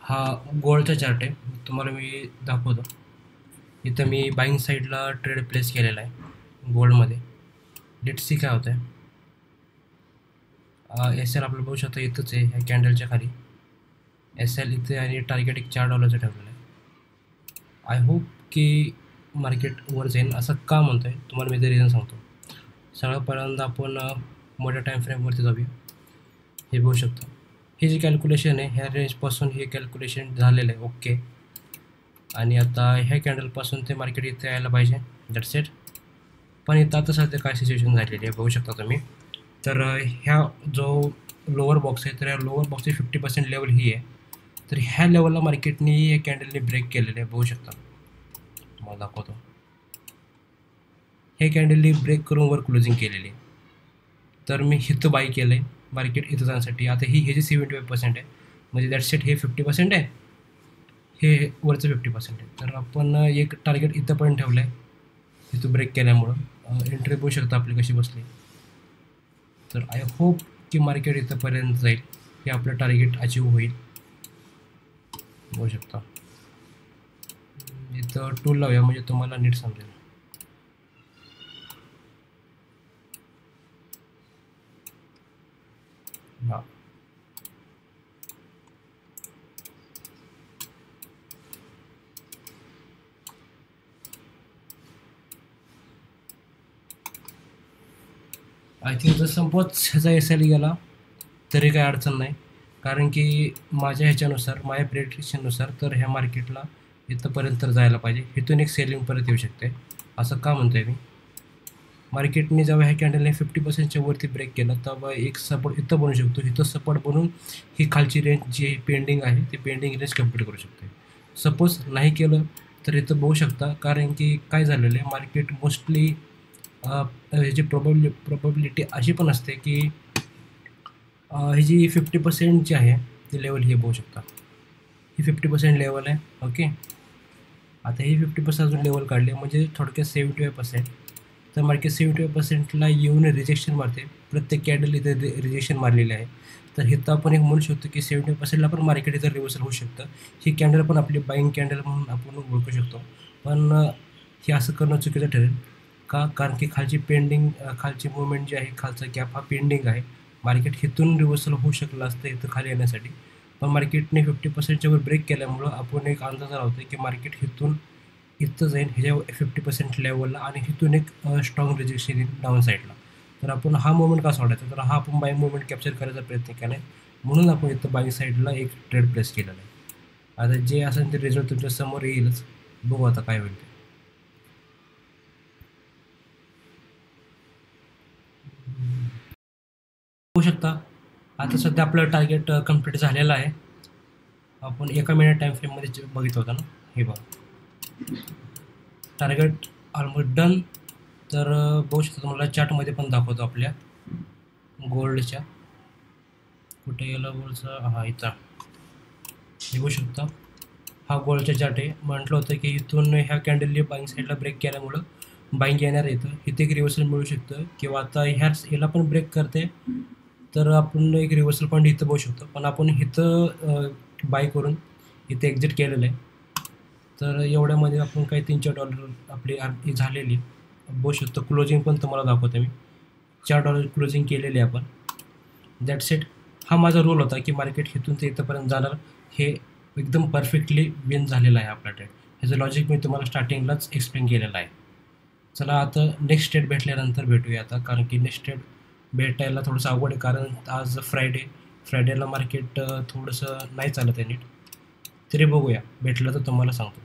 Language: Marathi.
हा गोल्डचा चार्ट आहे. तुम्हाला मी दाखवतो. इथं मी बाईंग साईडला ट्रेड प्लेस केलेला आहे गोल्डमध्ये. लेट्स सी काय होतं आहे. एस एल आपलं बघू शकता इथंच आहे, ह्या कॅन्डलच्या खाली एस एल इथे आणि टार्गेट एक $4 ठेवलेलं आहे. आय होप की मार्केट वर जाईल. असं का म्हणतो आहे तुम्हाला मी ते रिझन सांगतो. सगळ्यात पहिल्यांदा आपण मोठ्या टाईम फ्रेमवरती जाऊया. हे बघू शकतो, हे जे कॅल्क्युलेशन आहे ह्या रेंजपासून हे कॅल्क्युलेशन झालेलं आहे. ओके, आणि आता ह्या कॅन्डलपासून ते मार्केट इथे यायला पाहिजे. That's it. पण इथं आता सध्या काय सिच्युएशन झालेली आहे बघू शकता तुम्ही. तर ह्या जो लोअर बॉक्स आहे तर ह्या लोअर बॉक्सची 50% लेवल ही आहे. तर ह्या लेवलला मार्केटने या कॅन्डलने ब्रेक केलेले आहे बघू शकता. तुम्हाला दाखवतो, हे कॅन्डलने ब्रेक करून वर क्लोजिंग केलेली आहे. तर मी इथं बाय केलं आहे मार्केट इथं जाण्यासाठी. आता ही ह्याची 75% आहे, म्हणजे दॅट्स इट. हे 50% आहे, हे वरचं 50% आहे. तर आपण एक टार्गेट इथं पण ठेवलं आहे इथं ब्रेक केल्यामुळं. एंट्री बघू शकता आपली कशी बसली. तर आय होप की मार्केट इथंपर्यंत जाईल, हे आपलं टार्गेट अचीव होईल बघू शकता. इथं टूल लावूया म्हणजे तुम्हाला नीट समजेल. हां, आय थिंक जर सपोज ह्याचा एस एल गेला तरी काही अडचण नाही, कारण की माझ्या ह्याच्यानुसार माझ्या प्रेडिक्शननुसार तर ह्या मार्केटला इथंपर्यंत तर जायला पाहिजे. इथून एक सेलिंग परत येऊ शकते. असं का म्हणतो आहे मी, मार्केटने जेव्हा ह्या कॅन्डलने 50%च्या वरती ब्रेक केला तेव्हा एक सपोर्ट इथं बनू शकतो. इथं सपोर्ट बनून ही खालची रेंज जी पेंडिंग आहे ती पेंडिंग रेंज कंप्लीट करू शकते. सपोज नाही केलं तर इथं बघू शकता, कारण की काय झालेलं आहे मार्केट मोस्टली ह्याची प्रोबॅबिलिटी अशी पण असते की ही जी 50% जी आहे ती लेवल हे बघू शकता. ही 50% लेवल आहे. ओके, आता ही 50% अजून लेवल काढली म्हणजे थोडक्यात 75%. तर मार्केट 75%ला येऊन रिजेक्शन मारते. प्रत्येक कॅन्डल इथे रिजेक्शन मारलेले आहे. तर इथं आपण एक म्हणू शकतो की 70%ला पण मार्केट इथं रिव्हर्सल होऊ शकतं. ही कॅन्डल पण आपली बाईंग कॅन्डल म्हणून आपण ओळखू शकतो. पण हे असं करणं चुकीचं ठरेल का, कारण की खालची पेंडिंग खालची मुवमेंट जी आहे, खालचा गॅप हा पेंडिंग आहे. मार्केट इथून रिव्हर्सल होऊ शकलं असतं इथं खाली येण्यासाठी. पण मार्केटने 50%च्या वर ब्रेक केल्यामुळं आपण एक अंदाज लावतो की मार्केट इथून इथं जाईल ह्याच्या 50% लेवलला आणि इथून एक स्ट्रॉंग रिजेक्शन येईल डाऊन साईडला. तर आपण हा मोमेंट का सोडायचा, तर हा आपण बाईंग मोमेंट कॅप्चर करायचा प्रयत्न केला आहे. म्हणून आपण इथं बाईंग साईडला एक ट्रेड प्लेस केलेला आहे. आता जे असेल ते रिझल्ट तुमच्या समोर येईलच. बघू आता काय होईल ते. होऊ शकता. आता सध्या आपलं टार्गेट कंप्लीट झालेलं आहे. आपण एका मिनिट टाईम फ्रेममध्ये बघितलं होतं ना, हे बघा टार्गेट ऑलमोस्ट डन. तर बघू शकता, तुम्हाला चार्टमध्ये पण दाखवतो आपल्या गोल्डच्या. कुठे गेलं गोल्डचा, हा इथं हे बघू शकता. हा गोल्डचा चार्ट आहे. म्हटलं होतं की इथून ह्या कॅन्डलने बाईंग साईडला ब्रेक केल्यामुळं बाईंग येणार येतं, इथे एक रिव्हर्सल मिळू शकतं किंवा आता ह्याला पण ब्रेक करते तर आपण एक रिव्हर्सल पॉईंट इथं बघू शकतो. पण आपण इथं बाय करून इथे एक्झिट केलेलं आहे. तर एवढ्यामध्ये आपण काही $3-4 आपली झालेली बघू शकतो. क्लोजिंग पण तुम्हाला दाखवतो मी. $4 क्लोजिंग केलेली आहे आपण. That's it. हा माझा रोल होता की मार्केट इथून ते इथंपर्यंत जाणार, हे एकदम परफेक्टली विन झालेलं आहे आपला ट्रेड. ह्याचं लॉजिक मी तुम्हाला स्टार्टिंगलाच एक्सप्लेन केलेलं आहे. चला आता नेक्स्ट ट्रेड भेटल्यानंतर भेटूया आता, कारण की नेक्स्ट ट्रेड भेटायला थोडंसं अवघड आहे, कारण आज फ्रायडेला मार्केट थोडंसं नाही चालत आहे नीट. तरी बघूया, भेटलं तर तुम्हाला सांगतो.